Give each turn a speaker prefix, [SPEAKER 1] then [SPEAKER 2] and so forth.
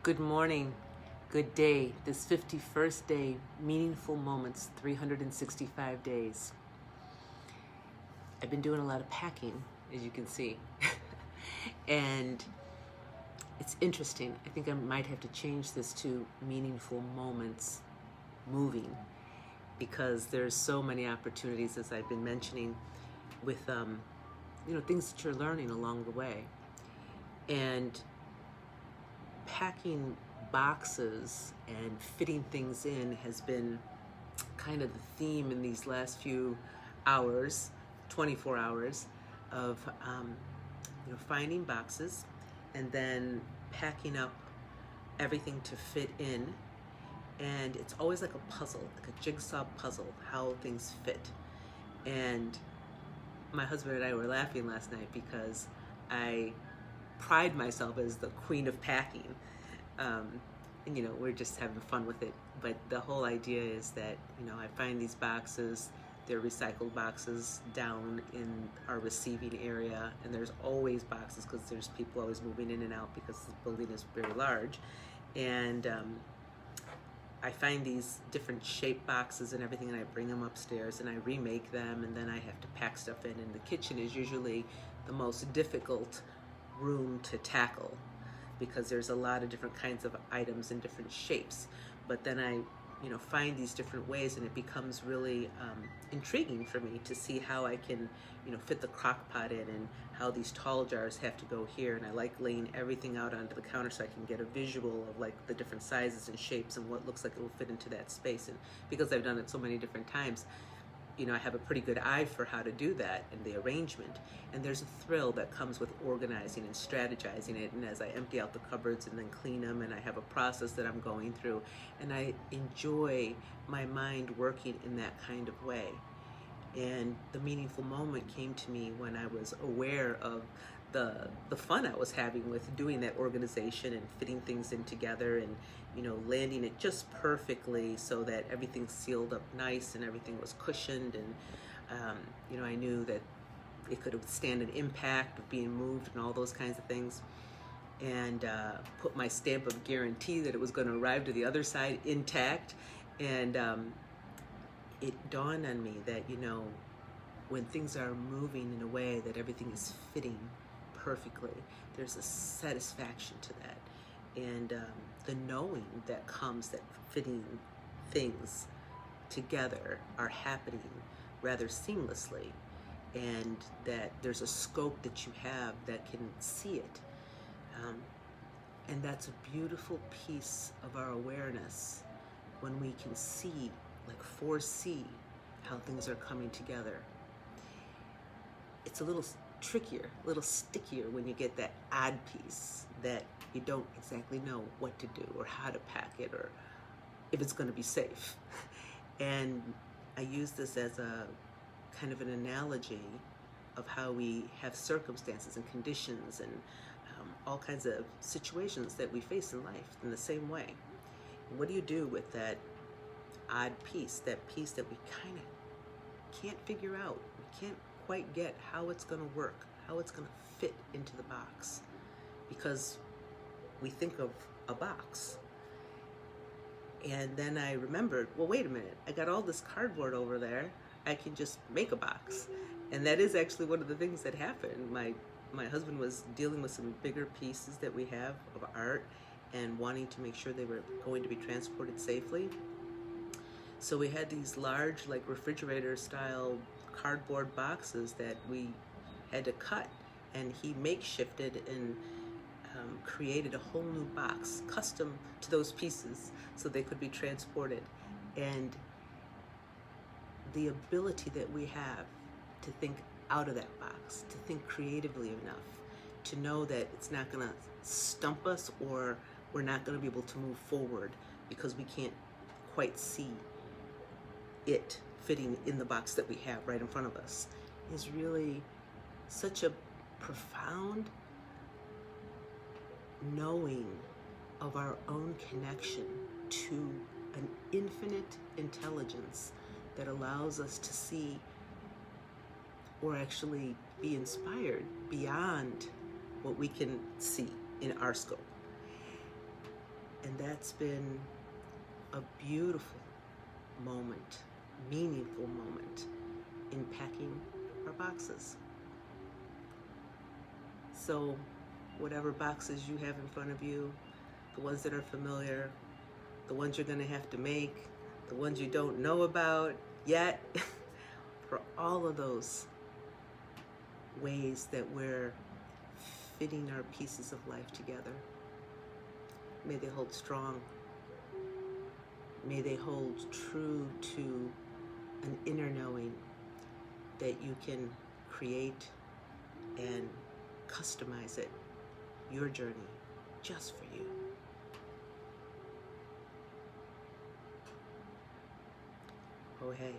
[SPEAKER 1] Good morning, good day, this 51st day, meaningful moments, 365 days. I've been doing a lot of packing, as you can see. And it's interesting. I think I might have to change this to meaningful moments moving, because there's so many opportunities, as I've been mentioning, with things that you're learning along the way. And packing boxes and fitting things in has been kind of the theme in these last few hours, 24 hours of finding boxes and then packing up everything to fit in. And it's always like a puzzle, like a jigsaw puzzle, how things fit. And my husband and I were laughing last night because I pride myself as the queen of packing. And we're just having fun with it. But the whole idea is that, I find these boxes, they're recycled boxes down in our receiving area, and there's always boxes because there's people always moving in and out because the building is very large. And I find these different shaped boxes and everything, and I bring them upstairs and I remake them, and then I have to pack stuff in. And the kitchen is usually the most difficult room to tackle because there's a lot of different kinds of items in different shapes. But then I find these different ways, and it becomes really intriguing for me to see how I can fit the crock pot in, and how these tall jars have to go here. And I like laying everything out onto the counter so I can get a visual of like the different sizes and shapes and what looks like it will fit into that space. And because I've done it so many different times, I have a pretty good eye for how to do that and the arrangement. And there's a thrill that comes with organizing and strategizing it. And as I empty out the cupboards and then clean them, and I have a process that I'm going through, and I enjoy my mind working in that kind of way. And the meaningful moment came to me when I was aware of the fun I was having with doing that organization and fitting things in together, and landing it just perfectly so that everything sealed up nice and everything was cushioned, and I knew that it could withstand an impact of being moved and all those kinds of things, and put my stamp of guarantee that it was going to arrive to the other side intact. And it dawned on me that when things are moving in a way that everything is fitting perfectly, there's a satisfaction to that, and the knowing that comes that fitting things together are happening rather seamlessly, and that there's a scope that you have that can see it, and that's a beautiful piece of our awareness when we can see, like foresee, how things are coming together. It's a little trickier, a little stickier when you get that odd piece that you don't exactly know what to do or how to pack it or if it's going to be safe. And I use this as a kind of an analogy of how we have circumstances and conditions and all kinds of situations that we face in life in the same way. What do you do with that odd piece, that piece that we kind of can't figure out? We can't quite get how it's going to work, how it's going to fit into the box, because we think of a box. And then I remembered, well, wait a minute, I got all this cardboard over there, I can just make a box. And that is actually one of the things that happened. My husband was dealing with some bigger pieces that we have of art and wanting to make sure they were going to be transported safely. So we had these large, like refrigerator style cardboard boxes that we had to cut, and he makeshifted and created a whole new box custom to those pieces so they could be transported. And the ability that we have to think out of that box, to think creatively enough, to know that it's not going to stump us or we're not going to be able to move forward because we can't quite see it fitting in the box that we have right in front of us, is really such a profound knowing of our own connection to an infinite intelligence that allows us to see or actually be inspired beyond what we can see in our scope. And that's been a beautiful moment, meaningful moment in packing our boxes. So whatever boxes you have in front of you, the ones that are familiar, the ones you're going to have to make, the ones you don't know about yet, for all of those ways that we're fitting our pieces of life together, may they hold strong. May they hold true to an inner knowing that you can create and customize it, your journey, just for you. Oh, hey.